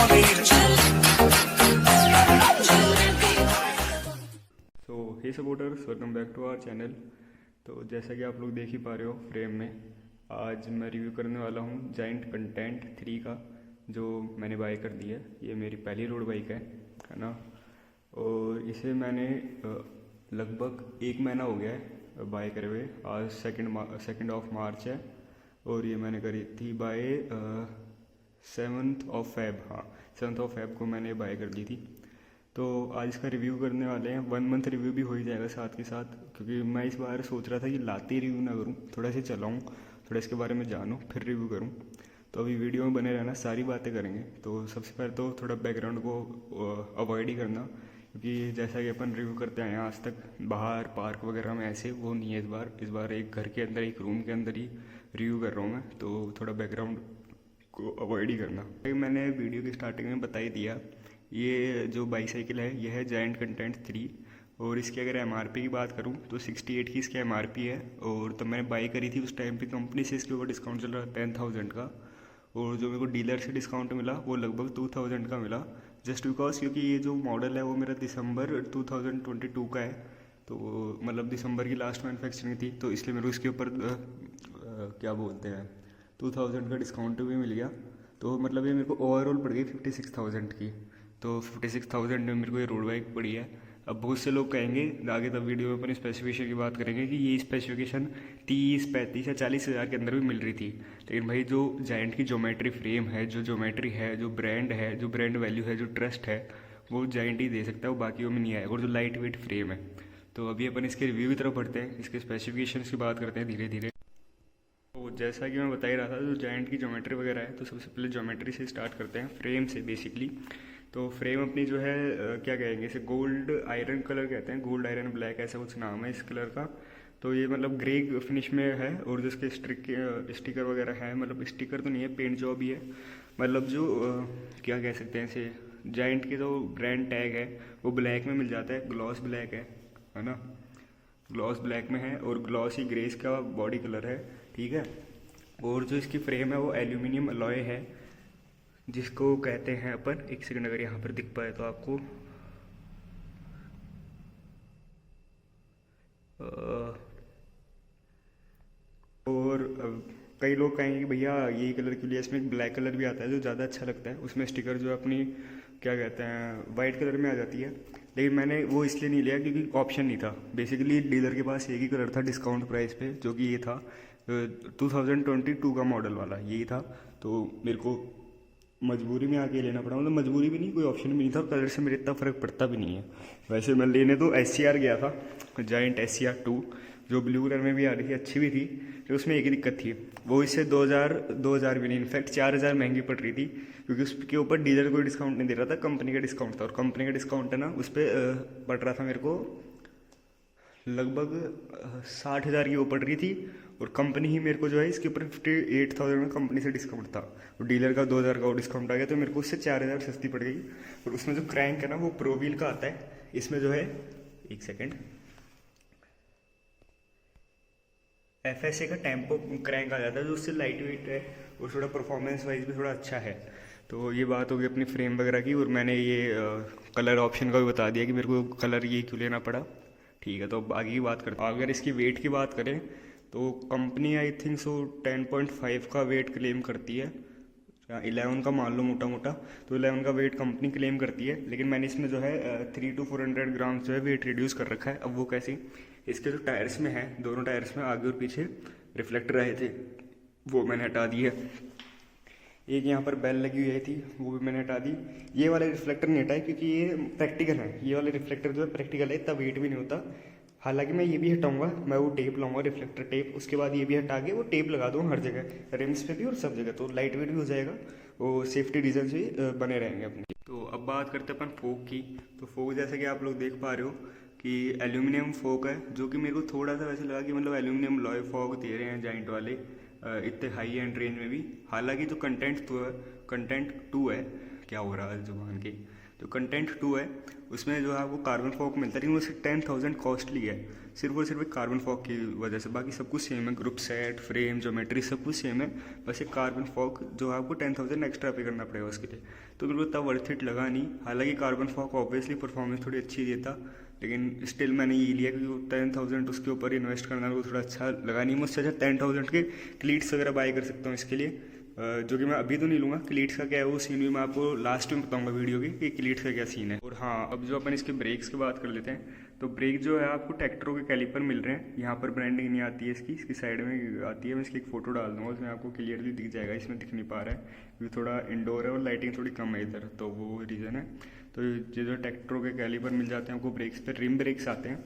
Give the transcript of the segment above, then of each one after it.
So hey supporters, welcome back to our channel. तो जैसा कि आप लोग देख ही पा रहे हो फ्रेम में, आज मैं रिव्यू करने वाला हूँ जायंट कंटेंट 3 का, जो मैंने बाय कर दी है। ये मेरी पहली रोड बाइक है ना। और इसे मैंने लगभग 1 महीना हो गया है बाय करे हुए। आज सेकेंड ऑफ मार्च है और ये मैंने करी थी बाय 7th ऑफ फेब। हाँ, 7th ऑफ फेब को मैंने बाय कर दी थी। तो आज इसका रिव्यू करने वाले हैं। 1 मंथ रिव्यू भी हो ही जाएगा साथ के साथ, क्योंकि मैं इस बार सोच रहा था कि लाते ही रिव्यू ना करूं, थोड़ा सा चलाऊं, थोड़ा इसके बारे में जानूं, फिर रिव्यू करूं। तो अभी वीडियो में बने रहना, सारी बातें करेंगे। तो सबसे पहले तो थोड़ा बैकग्राउंड को अवॉइड ही करना, क्योंकि जैसा कि अपन रिव्यू करते हैं आज तक, बाहर पार्क वगैरह में ऐसे वो नहीं है। इस बार एक घर के अंदर, एक रूम के अंदर ही रिव्यू कर रहा हूँ मैं, तो थोड़ा बैकग्राउंड को अवॉइड ही करना। मैंने वीडियो की स्टार्टिंग में बता ही दिया, ये जो बाईसाइकिल है ये है जायंट कंटेंट 3। और इसकी अगर एमआरपी की बात करूँ तो 68 की इसकी एमआरपी है। और तब मैंने बाई करी थी उस टाइम पे कंपनी से इसके ऊपर डिस्काउंट चल रहा था 10,000 का। और जो मेरे को डीलर से डिस्काउंट मिला वो लगभग 2,000 का मिला, जस्ट बिकॉज क्योंकि ये जो मॉडल है वो मेरा दिसंबर 2022 का है। तो मतलब दिसंबर की लास्ट मैन्युफैक्चरिंग थी, तो इसलिए मेरे को इसके ऊपर क्या बोलते हैं 2,000 का डिस्काउंट भी मिल गया। तो मतलब ये मेरे को ओवरऑल पड़ गई 56,000 की। तो 56,000 में मेरे को ये रोड बाइक पड़ी है। अब बहुत से लोग कहेंगे आगे तब वीडियो में अपन स्पेसिफिकेशन की बात करेंगे कि ये स्पेसिफिकेशन 30, 35 या 40 हज़ार के अंदर भी मिल रही थी। लेकिन भाई जो जायंट की ज्योमेट्री फ्रेम है, जो ज्योमेट्री है, जो ब्रांड वैल्यू है, जो ट्रस्ट है, वो जायंट ही दे सकता है, वो बाकियों में नहीं आएगा। और जो लाइट वेट फ्रेम है, तो अभी अपन इसके रिव्यू की तरफ बढ़ते हैं, इसके स्पेसिफिकेशन की बात करते हैं धीरे धीरे। तो जैसा कि मैं बता ही रहा था, जो जायंट की ज्योमेट्री वगैरह है, तो सबसे पहले ज्योमेट्री से स्टार्ट करते हैं, फ्रेम से बेसिकली। तो फ्रेम अपनी जो है क्या कहेंगे, इसे गोल्ड आयरन कलर कहते हैं, गोल्ड आयरन ब्लैक ऐसा कुछ नाम है इस कलर का। तो ये मतलब ग्रे फिनिश में है। और जिसके स्टिकर वगैरह है, मतलब स्टिकर तो नहीं है, पेंट जॉब ही है। मतलब जो क्या कह सकते हैं इसे, जायंट के जो ब्रांड टैग है वो ब्लैक में मिल जाता है, ग्लॉस ब्लैक है ना, ग्लॉस ब्लैक में है। और ग्लॉसी ग्रे इसका बॉडी कलर है, ठीक है। और जो इसकी फ्रेम है वो एल्यूमिनियम अलॉय है, जिसको कहते हैं अपन, एक सेकंड अगर यहाँ पर दिख पाए तो आपको, और कई लोग कहेंगे कि भैया यही कलर क्यों लिया, इसमें एक ब्लैक कलर भी आता है जो ज़्यादा अच्छा लगता है, उसमें स्टिकर जो है अपनी क्या कहते हैं वाइट कलर में आ जाती है। लेकिन मैंने वो इसलिए नहीं लिया क्योंकि ऑप्शन नहीं था। बेसिकली डीलर के पास एक ही कलर था डिस्काउंट प्राइस पे, जो कि ये था 2022 का मॉडल वाला, यही था। तो मेरे को मजबूरी में आके लेना पड़ा, मतलब मजबूरी भी नहीं, कोई ऑप्शन भी नहीं था। और कलर से मेरे इतना फ़र्क पड़ता भी नहीं है। वैसे मैं लेने तो SCR गया था, जायंट SCR 2, जो ब्लू कलर में भी आ रही थी, अच्छी भी थी। तो उसमें एक ही दिक्कत थी, वो इससे 2000 भी नहीं, इनफैक्ट 4,000 महंगी पड़ रही थी, क्योंकि उसके ऊपर डीलर कोई डिस्काउंट नहीं दे रहा था, कंपनी का डिस्काउंट था। और कंपनी का डिस्काउंट है ना, उस पर पड़ रहा था मेरे को लगभग 60,000 की वो पड़ रही थी। और कंपनी ही मेरे को जो है इसके ऊपर 58,000 में कंपनी से डिस्काउंट था, और डीलर का 2,000 का वो डिस्काउंट आ गया, तो मेरे को उससे 4,000 सस्ती पड़ गई। और उसमें जो क्रैंक है ना वो प्रोवील का आता है। इसमें जो है, एक सेकेंड, FSA का टेम्पो क्रैंक आ जाता है, जो उससे लाइट वेट है और थोड़ा परफॉर्मेंस वाइज भी थोड़ा अच्छा है। तो ये बात होगी अपनी फ्रेम वगैरह की। और मैंने ये कलर ऑप्शन का भी बता दिया कि मेरे को कलर ये क्यों लेना पड़ा, ठीक है। तो अब आगे की बात करते हैं। अगर इसकी वेट की बात करें तो कंपनी आई थिंक सो 10.5 का वेट क्लेम करती है, 11 का मान लो मोटा मोटा। तो 11 का वेट कंपनी क्लेम करती है, लेकिन मैंने इसमें जो है 300 to 400 ग्राम जो है वेट रिड्यूस कर रखा है। अब वो कैसे, इसके जो टायर्स में है, दोनों टायर्स में आगे और पीछे रिफ्लेक्टर रहे थे, वो मैंने हटा दिए। एक यहाँ पर बेल लगी हुई थी, वो भी मैंने हटा दी। ये वाले रिफ्लेक्टर नहीं हटाए क्योंकि ये प्रैक्टिकल है, ये वाले रिफ्लेक्टर जो है प्रैक्टिकल है, इतना वेट भी नहीं होता। हालांकि मैं ये भी हटाऊंगा, मैं वो टेप लाऊंगा, रिफ्लेक्टर टेप, उसके बाद ये भी हटा के वो टेप लगा दूँ हर जगह, रिम्स पे भी और सब जगह। तो लाइट वेट भी हो जाएगा और सेफ्टी रीजन भी बने रहेंगे अपने। तो अब बात करते हैं अपन फोक की। तो फोक जैसे कि आप लोग देख पा रहे हो कि एल्यूमिनियम फोक है, जो कि मेरे को थोड़ा सा वैसे लगा कि मतलब एल्यूमिनियम लॉय फोक दे रहे हैं जाइंट वाले इतने हाई एंड रेंज में भी। हालांकि जो कंटेंट 2 है, क्या हो रहा है जुबान की, तो कंटेंट 2 है, उसमें जो है आपको कार्बन फॉक मिलता है, लेकिन वो सिर्फ 10,000 कॉस्टली है, सिर्फ और सिर्फ कार्बन फॉक की वजह से। बाकी सब कुछ सेम है, ग्रुप सेट, फ्रेम, ज्योमेट्री सब कुछ सेम है, बस एक कार्बन फॉक जो है आपको 10,000 एक्स्ट्रा पे करना पड़ेगा उसके लिए। तो मेरे को इतना वर्थ इट लगा नहीं। हालांकि कार्बन फॉक ऑब्वियसली परफॉर्मेंस थोड़ी अच्छी देता, लेकिन स्टिल मैंने ये लिया क्योंकि 10,000 उसके ऊपर इन्वेस्ट करना मेरे को थोड़ा अच्छा लगा नहीं। मुझसे अच्छा 10,000 के क्लीट्स वगैरह बाय कर सकता हूँ इसके लिए, जो कि मैं अभी तो नहीं लूँगा। क्लीट्स का क्या है वो सीन भी मैं आपको लास्ट में बताऊंगा वीडियो की कि क्लीट्स का क्या सीन है। और हाँ, अब जो अपन इसके ब्रेक्स की बात कर लेते हैं, तो ब्रेक जो है आपको टेक्ट्रो के कैलिपर मिल रहे हैं। यहाँ पर ब्रांडिंग नहीं आती है इसकी साइड में आती है। मैं इसकी एक फ़ोटो डाल दूँगा, उसमें आपको क्लियरली दिख जाएगा, इसमें दिख नहीं पा रहा है क्योंकि थोड़ा इंडोर है और लाइटिंग थोड़ी कम है इधर, तो वो रीज़न है। तो ये जो टेक्ट्रो के कैलिपर मिल जाते हैं आपको ब्रेक्स पर, रिम ब्रेक्स आते हैं,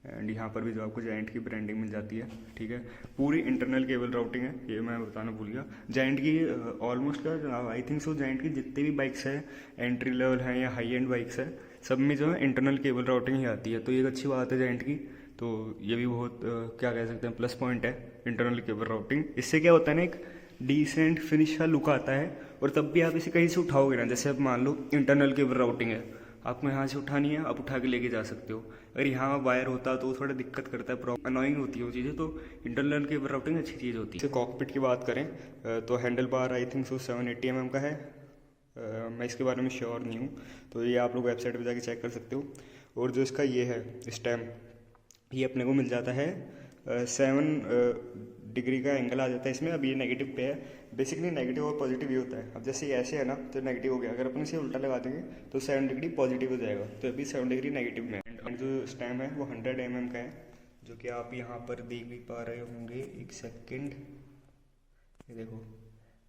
एंड यहाँ पर भी जो आपको जायंट की ब्रांडिंग मिल जाती है, ठीक है। पूरी इंटरनल केबल राउटिंग है, ये मैं बताना भूल गया। जायंट की almost I think so giant की जितने भी बाइक्स हैं एंट्री लेवल हैं या हाई एंड बाइक्स है, सब में जो है इंटरनल केबल राउटिंग ही आती है। तो ये एक अच्छी बात है जायंट की, तो ये भी बहुत क्या कह सकते हैं प्लस पॉइंट है इंटरनल केबल राउटिंग। इससे क्या होता है ना, एक डिसेंट फिनिश का लुक आता है, और तब भी आप इसे कहीं से उठाओगे ना, जैसे अब मान लो इंटरनल केबल राउटिंग है, आपको यहाँ से उठानी है, आप उठा के लेके जा सकते हो। अगर यहाँ वायर होता तो थोड़ा दिक्कत करता है, अनोइंग होती है वो चीज़ें। तो इंटरनल केबल राउटिंग अच्छी चीज़ होती है। कॉकपिट की बात करें तो handle bar I think so 780 mm का है, मैं इसके बारे में श्योर नहीं हूँ, तो ये आप लोग वेबसाइट पर जाके चेक कर सकते हो। और जो इसका ये है स्टैम, ये अपने को मिल जाता है 7 डिग्री का एंगल आ जाता है इसमें। अब ये नेगेटिव पे है, बेसिकली नेगेटिव और पॉजिटिव ही होता है। अब जैसे ये ऐसे है ना तो नेगेटिव हो गया, अगर अपन इसे उल्टा लगा देंगे तो 7 डिग्री पॉजिटिव हो जाएगा, तो अभी 7 डिग्री नेगेटिव में है। एंड जो स्टैम है वो 100 mm का है, जो कि आप यहाँ पर देख भी पा रहे होंगे। एक सेकेंड, ये देखो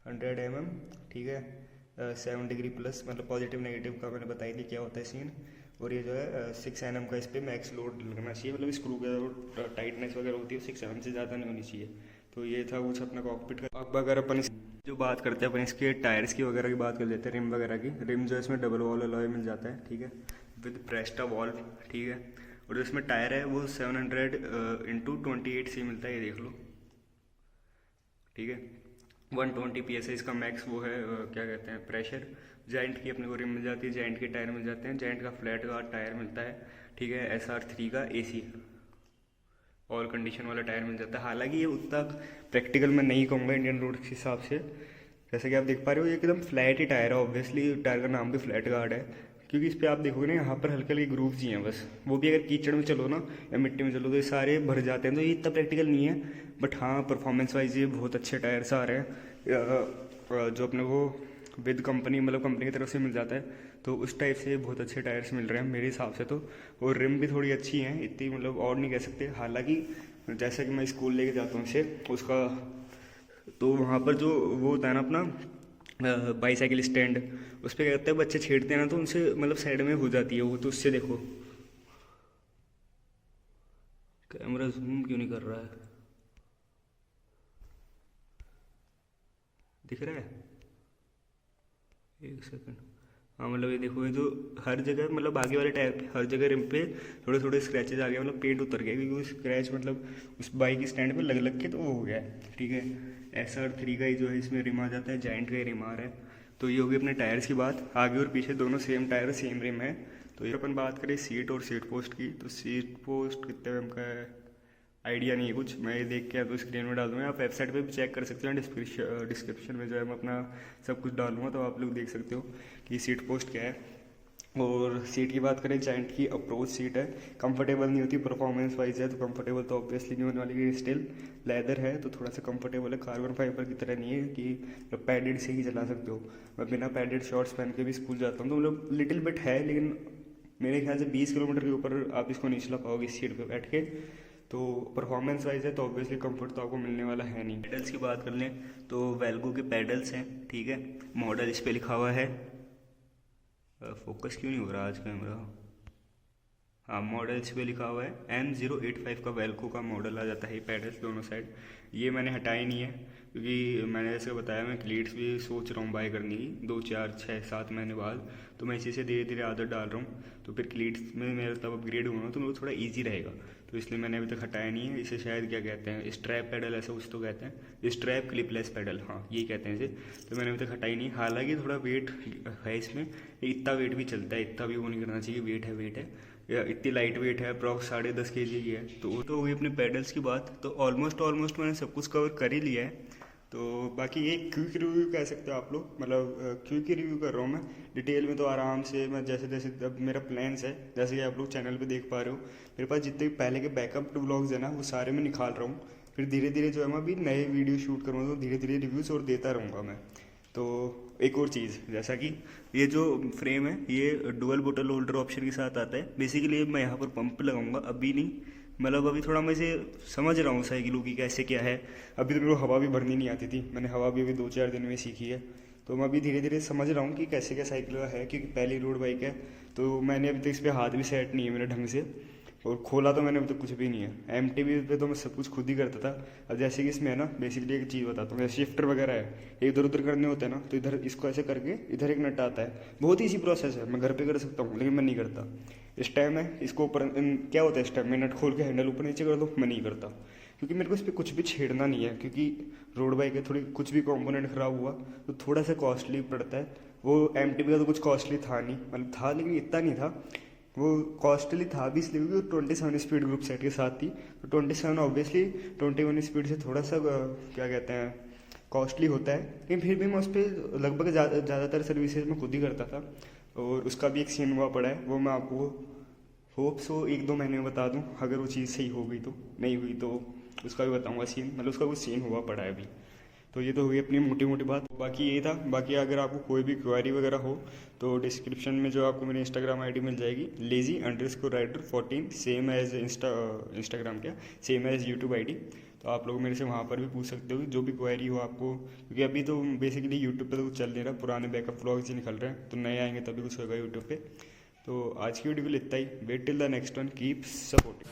100 mm, ठीक है। 7 डिग्री प्लस मतलब पॉजिटिव नेगेटिव का मैंने बताई थी क्या होता है सीन। और ये जो है 6 Nm का, इस पर मैक्स लोड लगना चाहिए, मतलब स्क्रू का जो टाइटनेस वगैरह होती है 6 Nm से ज़्यादा नहीं होनी चाहिए। तो ये था कुछ अपना कॉकपिट का। अब अगर अपन जो बात करते हैं अपन इसके टायर्स की वगैरह की बात कर लेते हैं, रिम वगैरह की। रिम जो है इसमें डबल वॉल अलॉय मिल जाता है, ठीक है, विद प्रेस्टा वॉल्व, ठीक है। और जो इसमें टायर है वो 700/28C मिलता है, ये देख लो, ठीक है। 120 PSI इसका मैक्स वो है, क्या कहते हैं, प्रेशर। जायंट की अपने को रिम मिल जाती है, जायंट के टायर मिल जाते हैं, जायंट का फ्लैट का टायर मिलता है, ठीक है। SR3 का AC ऑल कंडीशन वाला टायर मिल जाता है। हालांकि ये उतना प्रैक्टिकल मैं नहीं कहूँगा इंडियन रोड के हिसाब से, जैसे कि आप देख पा रहे हो ये एकदम फ्लैट ही टायर है। ऑब्वियसली टायर का नाम भी फ्लैट गार्ड है, क्योंकि इस पर आप देखोगे ना यहाँ पर हल्के हल्के ग्रूव्स ही हैं बस। वो भी अगर कीचड़ में चलो ना या मिट्टी में चलो तो ये सारे भर जाते हैं, तो ये इतना प्रैक्टिकल नहीं है। बट हाँ, परफॉर्मेंस वाइज ये बहुत अच्छे टायर्स आ रहे हैं, जो अपने को विद कंपनी, मतलब कंपनी की तरफ से मिल जाता है, तो उस टाइप से बहुत अच्छे टायर्स मिल रहे हैं मेरे हिसाब से तो। और रिम भी थोड़ी अच्छी हैं, इतनी मतलब और नहीं कह सकते। हालांकि जैसा कि मैं स्कूल लेके जाता हूँ इसे, उसका तो वहाँ पर जो वो होता है ना अपना बाईसाइकिल स्टैंड, उस पर क्या कहते हैं बच्चे छेड़ते हैं ना, तो उनसे मतलब साइड में हो जाती है वो। तो उससे देखो कैमरा जूम क्यों नहीं कर रहा है, दिख रहा है? एक सेकंड, हाँ, मतलब ये देखो, ये जो हर जगह मतलब आगे वाले टायर पे हर जगह रिम पे थोड़े थोड़े स्क्रैचेज आ गए, मतलब पेंट उतर गया, क्योंकि वो स्क्रैच मतलब उस बाइक स्टैंड पे लग लग के तो वो हो गया है, ठीक है। SR3 का ही जो है इसमें रिम आ जाता है, जायंट का ही रिम आ रहा है। तो ये होगी अपने टायर्स की बात। आगे और पीछे दोनों सेम टायर सेम रिम है। तो ये अपन बात करें सीट और सीट पोस्ट की, तो सीट पोस्ट कितने mm का है आइडिया नहीं है कुछ, मैं ये देख के आपको स्क्रीन में डाल दूँगा, आप वेबसाइट पे भी चेक कर सकते हो। डिस्क्रिप्शन में जो है मैं अपना सब कुछ डालूंगा, तो आप लोग देख सकते हो कि सीट पोस्ट क्या है। और सीट की बात करें, जायंट की अप्रोच सीट है, कंफर्टेबल नहीं होती, परफॉर्मेंस वाइज है तो कंफर्टेबल तो ऑब्वियसली नहीं होने वाली, कि स्टिल लेदर है तो थोड़ा सा कंफर्टेबल है। कार्बन फाइबर की तरह नहीं है कि पैडेड से ही चला सकते हो। मैं बिना पैडेड शॉर्ट्स पहन के भी स्कूल जाता हूँ, तो मतलब लिटिल बिट है, लेकिन मेरे ख्याल से 20 किलोमीटर के ऊपर आप इसको नहीं चला पाओगे इस सीट पर बैठ के। तो परफॉर्मेंस वाइज है तो ऑब्वियसली कंफर्ट तो आपको मिलने वाला है नहीं। पेडल्स की बात कर लें तो वेल्को के पेडल्स हैं, ठीक है। मॉडल इस पे लिखा हुआ है, फोकस क्यों नहीं हो रहा आज कैमरा, हाँ, मॉडल इस पे लिखा हुआ है M085 का वेल्को का मॉडल आ जाता है। पेडल्स दोनों साइड ये मैंने हटाए नहीं है, क्योंकि मैंने जैसे बताया मैं क्लीट्स भी सोच रहा हूँ बाय करने की 2, 4, 6, 7 महीने बाद। तो मैं इसी से धीरे धीरे आदत डाल रहा हूँ, तो फिर क्लीट्स में मेरा तब अपग्रेड होगा तो मेरे को थोड़ा ईजी रहेगा। तो इसलिए मैंने अभी तक हटाया नहीं है इसे। शायद क्या कहते हैं, स्ट्रैप पेडल ऐसा कुछ तो कहते हैं, स्ट्रैप क्लिपलेस पेडल, हाँ यही कहते हैं इसे। तो मैंने अभी तक हटाई नहीं। हालांकि थोड़ा वेट है इसमें, इतना वेट भी चलता है, इतना भी वो नहीं करना चाहिए। वेट है या इतनी लाइट वेट है, अप्रॉक्स 10.5 kg की है। तो वो तो हुई अपने पेडल्स की बात। तो ऑलमोस्ट मैंने सब कुछ कवर कर ही लिया है। तो बाकी एक क्विक रिव्यू कह सकते हो आप लोग, मतलब क्विक रिव्यू कर रहा हूँ मैं। डिटेल में तो आराम से मैं जैसे जैसे अब मेरा प्लान्स है, जैसे कि आप लोग चैनल पे देख पा रहे हो, मेरे पास जितने भी पहले के बैकअप व्लॉग्स है ना, वो सारे मैं निकाल रहा हूँ। फिर धीरे धीरे जो है मैं अभी नए वीडियो शूट करूँगा, तो धीरे धीरे रिव्यूज़ और देता रहूँगा मैं। तो एक और चीज़, जैसा कि ये जो फ्रेम है ये डुअल बोतल होल्डर ऑप्शन के साथ आता है। बेसिकली मैं यहाँ पर पंप लगाऊंगा, अभी नहीं, मतलब अभी थोड़ा मैं इसे समझ रहा हूँ साइकिलों की कैसे क्या है। अभी तो मेरे को हवा भी भरनी नहीं आती थी, मैंने हवा भी अभी 2-4 दिन में सीखी है। तो मैं अभी धीरे धीरे समझ रहा हूँ कि कैसे क्या साइकिल है, क्योंकि पहली रोड बाइक है। तो मैंने अभी तक इस पर हाथ भी सेट नहीं है मेरा ढंग से, और खोला तो मैंने अभी तक कुछ भी नहीं है। MTB पे तो मैं सब कुछ खुद ही करता था। अब जैसे कि इसमें है ना, बेसिकली एक चीज़ बताता हूँ, जैसे शिफ्टर वगैरह है, इधर उधर करने होते हैं ना, तो इधर इसको ऐसे करके इधर एक नट आता है। बहुत ही ईजी प्रोसेस है, मैं घर पे कर सकता हूँ, लेकिन मैं नहीं करता। स्टेम है, इसको ऊपर क्या होता है, स्टेम में नट खोल के हैंडल ऊपर नीचे कर दो, मैं नहीं करता, क्योंकि मेरे को इस पर कुछ भी छेड़ना नहीं है। क्योंकि रोड बाइक है, थोड़ी कुछ भी कंपोनेंट खराब हुआ तो थोड़ा सा कॉस्टली पड़ता है। वो MTB का तो कुछ कॉस्टली था नहीं, मतलब था लेकिन इतना नहीं था। वो कॉस्टली था भी इसलिए क्योंकि 27 स्पीड ग्रुप सेट के साथ थी। तो 27 ऑब्वियसली 21 स्पीड से थोड़ा सा क्या कहते हैं, कॉस्टली होता है। लेकिन फिर भी मैं उस पर लगभग ज़्यादातर सर्विसेज में खुद ही करता था। और उसका भी एक सीन हुआ पड़ा है, वो मैं आपको होप सो 1-2 महीने में बता दूं, अगर वो चीज़ सही हो गई तो। नहीं हुई तो उसका भी बताऊंगा सीन, मतलब उसका कुछ सीन हुआ पड़ा है अभी। तो ये तो हुई अपनी मोटी मोटी बात। बाकी यही था। बाकी अगर आपको कोई भी क्वेरी वगैरह हो तो डिस्क्रिप्शन में जो आपको मेरी इंस्टाग्राम ID मिल जाएगी, lazy_rider14, सेम एज इंस्टाग्राम क्या, सेम एज यूट्यूब ID। तो आप लोग मेरे से वहाँ पर भी पूछ सकते हो जो भी क्वेरी हो आपको, क्योंकि अभी तो बेसिकली यूट्यूब पे तो कुछ चल नहीं रहा, पुराने बैकअप व्लॉग्स ही निकल रहे हैं। तो नए आएंगे तभी कुछ होगा यूट्यूब पे। तो आज की वीडियो को इतना ही। Wait till the next one, keep supporting.